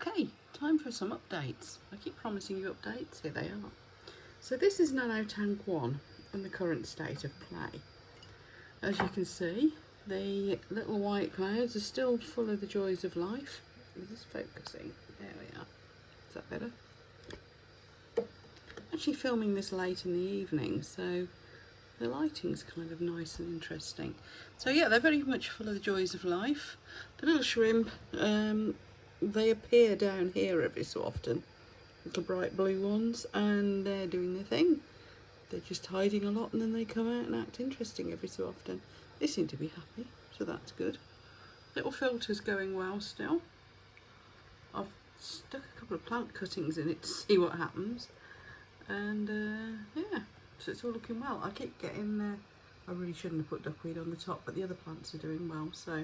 Okay, time for some updates. I keep promising you updates, here they are. So this is Nano Tank 1 and the current state of play. As you can see, the little white clouds are still full of the joys of life. Is this focusing? There we are. Is that better? Actually filming this late in the evening, so the lighting's kind of nice and interesting. So yeah, they're very much full of the joys of life. The little shrimp, they appear down here every so often, little bright blue ones, and they're doing their thing. They're just hiding a lot and then they come out and act interesting every so often. They seem to be happy, so that's good. Little filter's going well still. I've stuck a couple of plant cuttings in it to see what happens, and yeah, so it's all looking well. I keep getting, I really shouldn't have put duckweed on the top, but the other plants are doing well, so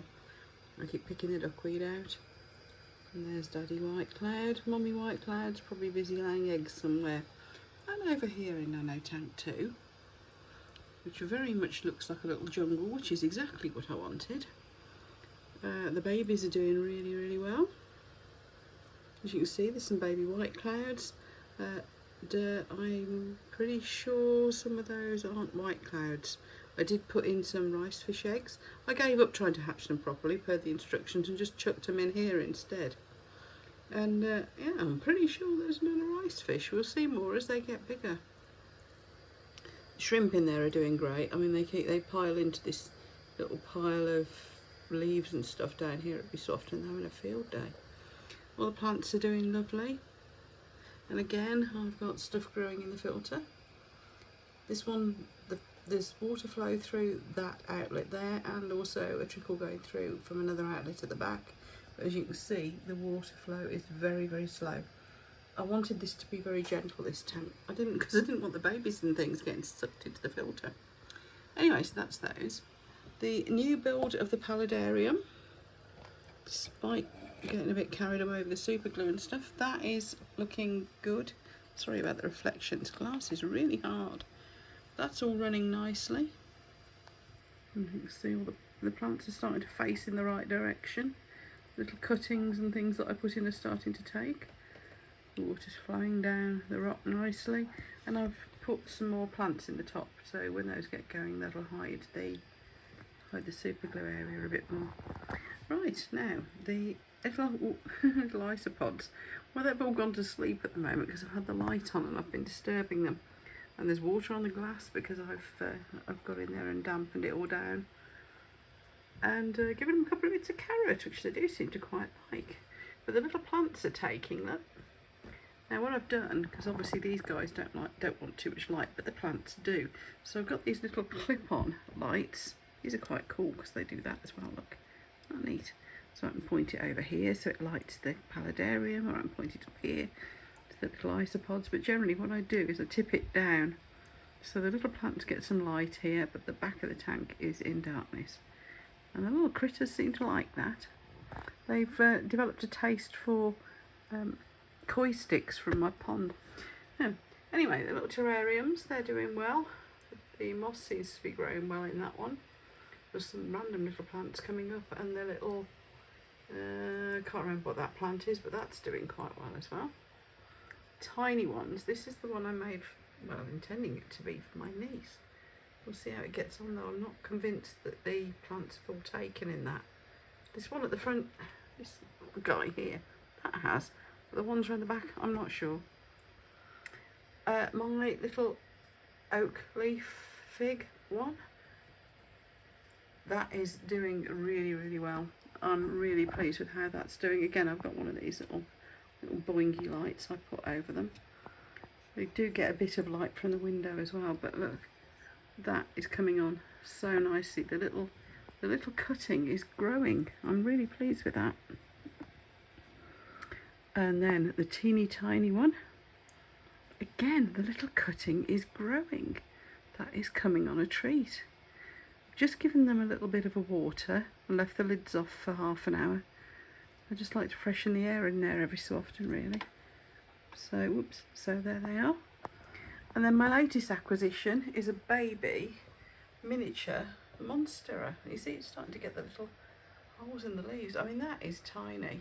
I keep picking the duckweed out. And there's Daddy White Cloud, Mummy White Cloud's probably busy laying eggs somewhere. And over here in Nano Tank 2, which very much looks like a little jungle, which is exactly what I wanted. The babies are doing really, really well. As you can see, there's some baby white clouds. I'm pretty sure some of those aren't white clouds. I did put in some rice fish eggs. I gave up trying to hatch them properly per the instructions and just chucked them in here instead. And yeah, I'm pretty sure there's another rice fish. We'll see more as they get bigger. The shrimp in there are doing great. I mean, they pile into this little pile of leaves and stuff down here every so often. They're having a field day. All the plants are doing lovely. And again, I've got stuff growing in the filter. This one, there's water flow through that outlet there, and also a trickle going through from another outlet at the back. But as you can see, the water flow is very, very slow. I wanted this to be very gentle this tank. I didn't, because I didn't want the babies and things getting sucked into the filter. Anyway, so that's those. The new build of the paludarium, despite getting a bit carried away with the super glue and stuff, that is looking good. Sorry about the reflections. Glass is really hard. That's all running nicely. And you can see all the plants are starting to face in the right direction. Little cuttings and things that I put in are starting to take. The water's flowing down the rock nicely, and I've put some more plants in the top, so when those get going, that'll hide the super glue area a bit more. Right, now the little isopods, well, they've all gone to sleep at the moment because I've had the light on and I've been disturbing them. And there's water on the glass because I've got in there and dampened it all down. And given them a couple of bits of carrot, which they do seem to quite like. But the little plants are taking that. Now what I've done, because obviously these guys don't want too much light, but the plants do. So I've got these little clip-on lights. These are quite cool because they do that as well. Look, not neat. So I can point it over here so it lights the paludarium, or I can point it up here to the little isopods. But generally what I do is I tip it down so the little plants get some light here, but the back of the tank is in darkness. And the little critters seem to like that. They've developed a taste for koi sticks from my pond. Anyway, the little terrariums, they're doing well. The moss seems to be growing well in that one. There's some random little plants coming up, and the little, can't remember what that plant is, but that's doing quite well as well. Tiny ones, this is the one I made, well, intending it to be for my niece. We'll see how it gets on though. I'm not convinced that the plants have all taken in that. This one at the front, this guy here, that has. But the ones around the back, I'm not sure. My little oak leaf fig one, that is doing really, really well. I'm really pleased with how that's doing. Again, I've got one of these little boingy lights I put over them. They do get a bit of light from the window as well, but look, that is coming on so nicely. The little cutting is growing. I'm really pleased with that. And then the teeny tiny one, again, the little cutting is growing. That is coming on a treat. Just given them a little bit of a water and left the lids off for half an hour. I just like to freshen the air in there every so often, really. So, whoops, so there they are. And then my latest acquisition is a baby miniature monstera. You see, it's starting to get the little holes in the leaves. I mean, that is tiny.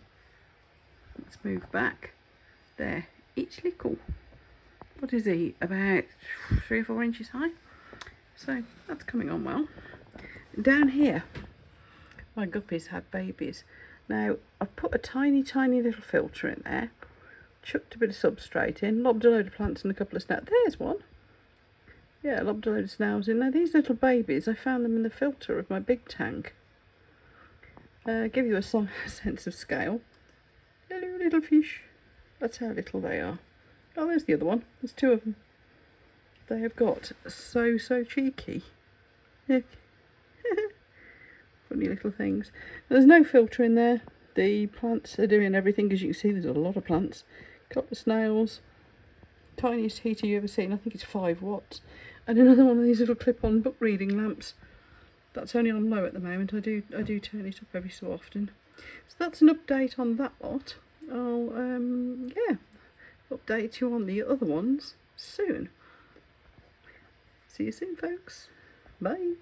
Let's move back. There, each little. What is he? About 3 or 4 inches high. So that's coming on well. Down here, my guppies had babies. Now I've put a tiny little filter in there, chucked a bit of substrate in, lobbed a load of plants and a couple of snails. There's one. Yeah, lobbed a load of snails in. Now these little babies, I found them in the filter of my big tank. Give you a sense of scale. Hello little fish. That's how little they are. Oh, there's the other one. There's 2 of them. They have got so cheeky. Funny little things. There's no filter in there. The plants are doing everything. As you can see, there's a lot of plants. Couple of snails. Tiniest heater you ever seen. I think it's 5 watts. And another one of these little clip-on book reading lamps. That's only on low at the moment. I do turn it up every so often. So that's an update on that lot. I'll yeah, update you on the other ones soon. See you soon, folks. Bye.